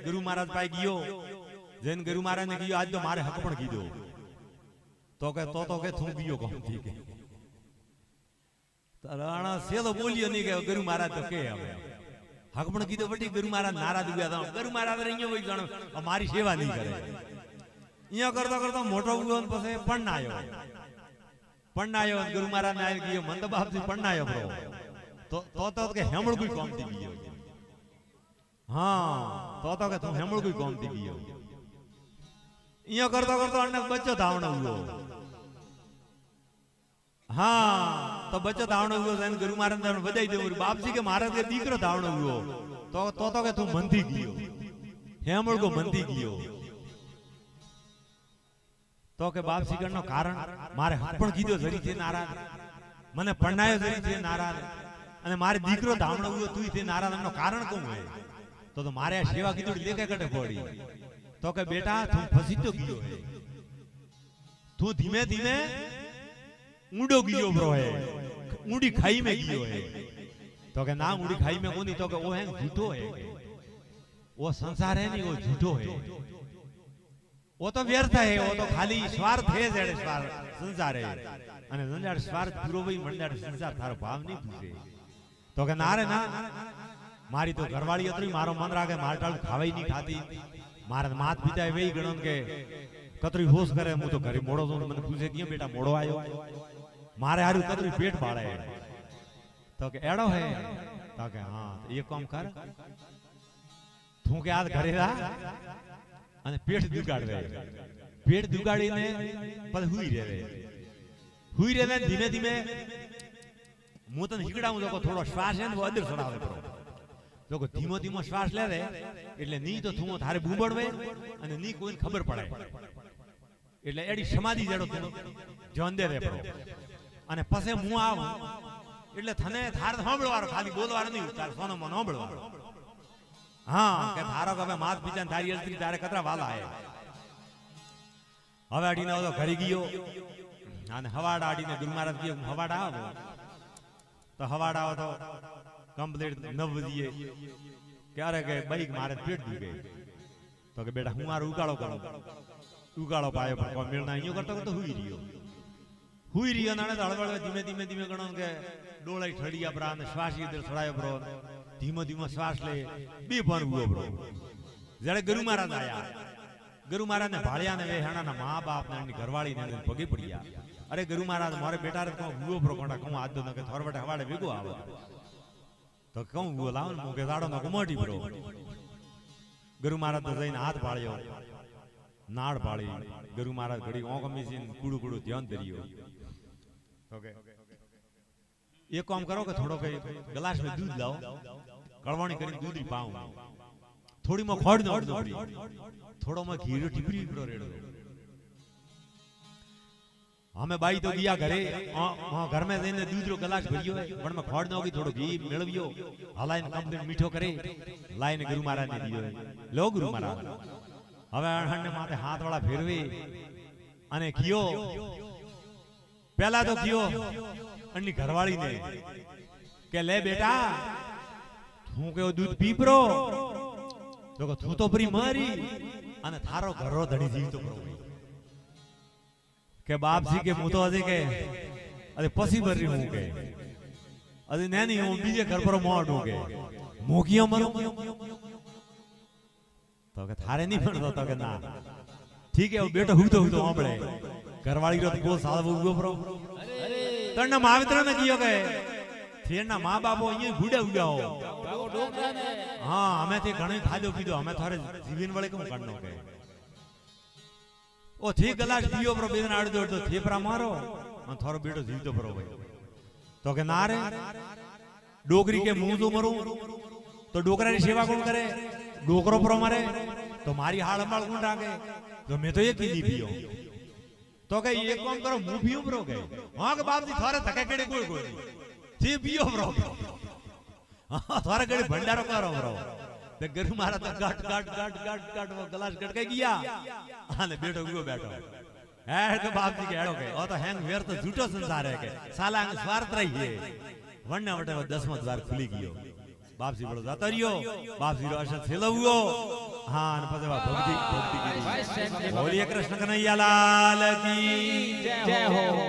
गुरु महाराज पाई गयो जैन गुरु महाराज ने कहो आज तो मारे हक पण कीधो तो के थू गयो कोम ठीक है राणा सेलो बोलियो नहीं के गुरु महाराज तो के हवे हक पण कीधो बटी गुरु महाराज नाराज हुआ था गुरु महाराज अहींयो वही गण हमारी सेवा नहीं करे इया करता करता मोटो हुआ पछे पण्णायो गुरु महाराज ने आई गयो मन तो बाप जी पण्णायो ब्रो तो के हेमड़ कोई काम थी गयो हां तो के तू हेमड़ कोई काम थी गयो इया करता करता अने बच्चो धावणो हुओ हाँ तो बच्चो धावणो हुओ जन गुरु महाराज ने बधाई दे बाप जी के महाराज के दीकरो धावणो हुओ तो के तू मंदी गयो हेमड़ को मंदी गयो तो के बाप सीकर नो कारण मारे हपण कीधो जरी थे नाराज मने पण्णायो जरी थे नाराज अने मारे दीकरो धावणो हुओ तूय थे नाराज एनो कारण कोण होय तो मारे सेवा कीधो लेके कटे पड़ी तो के बेटा तू फसी तो गयो है तू धीमे धीमे ऊंडो गयो ब्रो है ऊंडी खाई में गयो है तो के ना ऊंडी खाई में कोनी तो के वो है झूठो है वो संसार है नहीं वो झूठो है वो तो व्यर्थ है वो तो खाली स्वार्थ है जेड़े स्वार्थ संसार है अने जंजाड़ स्वार्थ पूरो वही मंडाड़ संसार थारो भाव नहीं पूछे तो के ना रे ना मारी तो घरवाળી अतरी मारो मन रागे मारटाळ खावाई नहीं खाती मारे मात पिता वेई गणन के कतरी होश करे मु तो घरे मोड़ो तो મને પૂછે કે બેટા મોડો આયો मारे हारू कतरी पेट भाड़े तो के एड़ो है तो के हां तो ये काम कर तू के आज घरे रा અને પેટ દુગાડવે પેટ દુગાડીને પછી હુઈ રહે ધીમે ધીમે હું તને હીકડાવું તો થોડો શ્વાસ હે ને અંદર ચડાવે પડો જો ધીમો ધીમો શ્વાસ લે રે એટલે ની તો તું થારે બુબડવે અને ની કોઈને ખબર પડે એટલે એડી સમાધિ જેડો તું જોન દે રે પડો અને પછી હું આવું એટલે થને થાર સાંભળવારો ખાલી બોલવાનો નહીં તાર સોનો મન સાંભળવાનો हाँ के थारो के मात पिता थारी अस्त्री तारे कतरा वाला है हवे आडी ने तो घरी गयो અને હવાડા આડીને ગુરુ મહારાજ કે હવાડા આવો તો હવાડા આવો તો કમ્પ્લીટ 9 બજે ક્યારે કે બાઈક મારે પેટ દુખે તો કે બેટા હું માર ઉગાળો કરું ઉગાળો પાયો પણ કોઈ મેળના અહીંયા કરતો કરતો હુઈ રહ્યો નાને હળવળ ધીમે ધીમે ધીમે ગણો કે ડોળાઈ ઠડિયા પ્રા અને શ્વાસ ઇધર છડાયો બ્રો धीमो धीमो श्वास ले बे भर हुओ ब्रो जड़े गुरु महाराज आया गुरु महाराज ने भाड़िया ने वेहाना ना मां बाप ने घरवाड़ी ने पगे पड़िया अरे गुरु महाराज मारे बेटा रे को हुओ ब्रो कोणा कहूं आज न के थोर बटे हवाड़े वेगो आवे तो कहूं हुओ लाव न मुके दाड़ो न कुमोटी ब्रो गुरु महाराज तो जईने हाथ भाळ्यो नाड़ भाળી गुरु महाराज घड़ी ओंक मीसीन कूड़ू कूड़ू ध्यान धरियो ओके ये काम करो कि थोड़ो के गिलास में दूध लाओ कड़वाणी करी दूध पाऊं थोड़ी में खोड़ दो थोड़ो में घी रो टिपरी pro रेड़ो हमें बाई तो गया घरे घर में देने दूध रो गिलास भरियो है पण में खोड़ दोगी थोड़ो घी मेळवियो हलाइन कंप्लीट मीठो करे लाइन गुरु महाराज ने दियो लो गुरु महाराज हवे अणने माथे हाथ वाला फेरवे अने कियो पहला तो कियो अन्नी घरवाड़ी ने के ले बेटा तू के दूध पीपरो तो तू तो परी मारी अने थारो घरो धणी जीव तो करो के बाप जी के मु तो अजे के अरे पसी भर रही हूं के अरे नैनी हूं बीजे घर पर मोड़ हूं के मोगियो मरो तो के थारे नहीं बनतो तो के ना ठीक है वो बेटा हूं तो आंबळे घरवाड़ी रो बोल साल वो ब्रो तन्ना मावित्र ने कियो के थेना मां बापो अहीं भूडे उड्या हो हां हमें ते घणे खादो पीदो हमें थारे जीवन वाले कम करनो के ओ थी गलास पियो प्रो बेन आड़ दो तो थेपरा मारो मन थारो बेटो जीवतो परो भाई तो के ना रे डोगरी के मुंह जो मरो तो डोकरा री सेवा कौन करे डोकरो परो मारे तो मारी हाड़ अंबाळ कोण राखे तो मैं तो ये कीधी पियो तो के ये काम करो मुंह पियो ब्रो के हां के बाप जी थारे धके केड़े कोई कोई थी पियो ब्रो हां थारे केड़े भंडारो करो ब्रो ते गुरु महाराज तो गट गट गट गट गट वो गिलास गट के गया हां ने बेटो उगो बैठो है के बाप जी के हेड़ो के ओ तो हैंग वेर तो झूठो संसार है के साला अंग स्वार्थ रही है वन्ना वटे 10वां द्वार खुली गयो बाप जी बोलो जाता रियो बाप जी रो अशर थेलो हुओ હા અને પછી ભક્તિ ભાઈ કીધી સાહેબ બોલીએ કૃષ્ણ કનૈયા લાલ કી જય હો